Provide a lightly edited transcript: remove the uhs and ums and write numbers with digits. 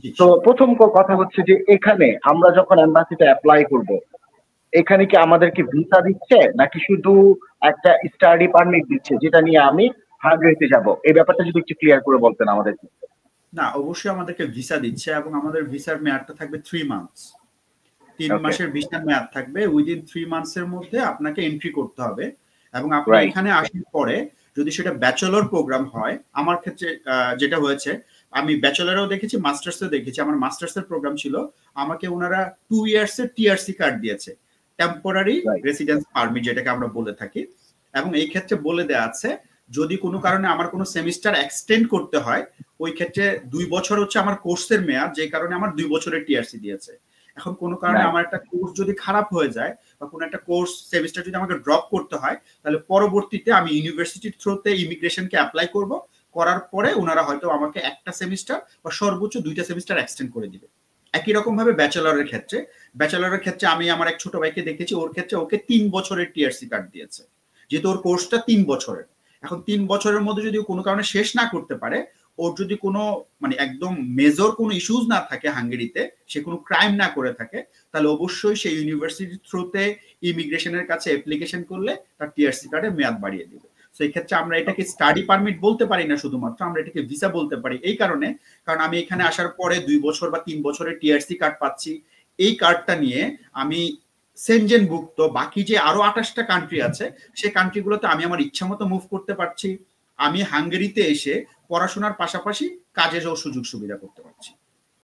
জি, তো প্রথম কথা হচ্ছে যে এখানে আমরা যখন এম্বাসিতে অ্যাপ্লাই করব, এখানে কি আমাদেরকে ভিসা দিচ্ছে নাকি শুধু একটা স্টাডি পারমিট দিচ্ছে যেটা নিয়ে আমি হাঙ্গেরিতে যাব? এই ব্যাপারটা যদি একটু ক্লিয়ার করে বলতেন আমাদেরকে। না অবশ্যই আমাদেরকে ভিসা দিচ্ছে এবং আমাদের ভিসার মেয়াদটা থাকবে 3 মান্থস। 3 ওকে, মাসের ভিসার মেয়াদ থাকবে। উইদিন 3 মান্থস এর মধ্যে আপনাকে এন্ট্রি করতে হবে এবং আপনি রাইট। এখানে আসার পরে যদি সেটা ব্যাচেলর প্রোগ্রাম হয়, আমার ক্ষেত্রে যেটা হয়েছে, আমি ব্যাচেলরেও দেখেছি, মাস্টার্সেও দেখেছি। আমার মাস্টার্সের প্রোগ্রাম ছিল, আমাকে ওনারা 2 ইয়ার্স এর টিআরসি কার্ড দিয়েছে, টেম্পোরারি রাইট। রেসিডেন্স পারমিট যেটাকে আমরা বলে থাকি। এবং এই ক্ষেত্রে বলে দেওয়া আছে যদি কোনো কারণে আমার কোনো সেমিস্টার এক্সটেন্ড করতে হয়, ওই ক্ষেত্রে 2 বছর হচ্ছে আমার কোর্সের মেয়াদ, যে কারণে আমার 2 বছরের টিআরসি দিয়েছে। এখন কোনো কারণে নাইস। আমার একটা কোর্স যদি খারাপ হয়ে যায় বা কোনো একটা কোর্স সেমিস্টার যদি আমাকে ড্রপ করতে হয়, তাহলে পরবর্তীতে আমি ইউনিভার্সিটির থ্রুতে ইমিগ্রেশনকে অ্যাপ্লাই করব। করার পরে ওনারা হয়তো আমাকে একটা সেমিস্টার বা সর্বোচ্চ 2টা সেমিস্টার এক্সটেন্ড করে দিবে। একই রকম ভাবে ব্যাচেলরের ক্ষেত্রে আমি আমার এক ছোট ভাইকে দেখেছি, ওর ক্ষেত্রে ওকে 3 বছরের টিআরসি কার্ড দিয়েছে, যেহেতু ওর কোর্সটা 3 বছরের। এখন 3 বছরের মধ্যে যদি কোনো কারণে শেষ না করতে পারে, ওর যদি কোনো মানে একদম মেজর কোনো ইস্যুজ না থাকে হাঙ্গেরিতে, সে কোনো ক্রাইম না করে থাকে, তাহলে অবশ্যই সেই ইউনিভার্সিটির থ্রুতে ইমিগ্রেশনের কাছে অ্যাপ্লিকেশন করলে তার টিআরসি কার্ডের মেয়াদ বাড়িয়ে দিবে। সেই ক্ষেত্রে আমরা এটাকে স্টাডি পারমিট বলতে পারি না শুধুমাত্র, আমরা এটাকে ভিসা বলতে পারি। এই কারণে, কারণ আমি এখানে আসার পরে 2 বছর বা 3 বছরের টিআরসি কার্ড পাচ্ছি। এই কার্ডটা নিয়ে আমি সেনজেন ভুক্ত বাকি যে আরো 28টা কান্ট্রি আছে, সেই কান্ট্রিগুলোতে আমি আমার ইচ্ছা মতো মুভ করতে পারছি। আমি হাঙ্গেরিতে এসে পড়াশোনার পাশাপাশি কাজেরও সুযোগ সুবিধা করতে পারছি।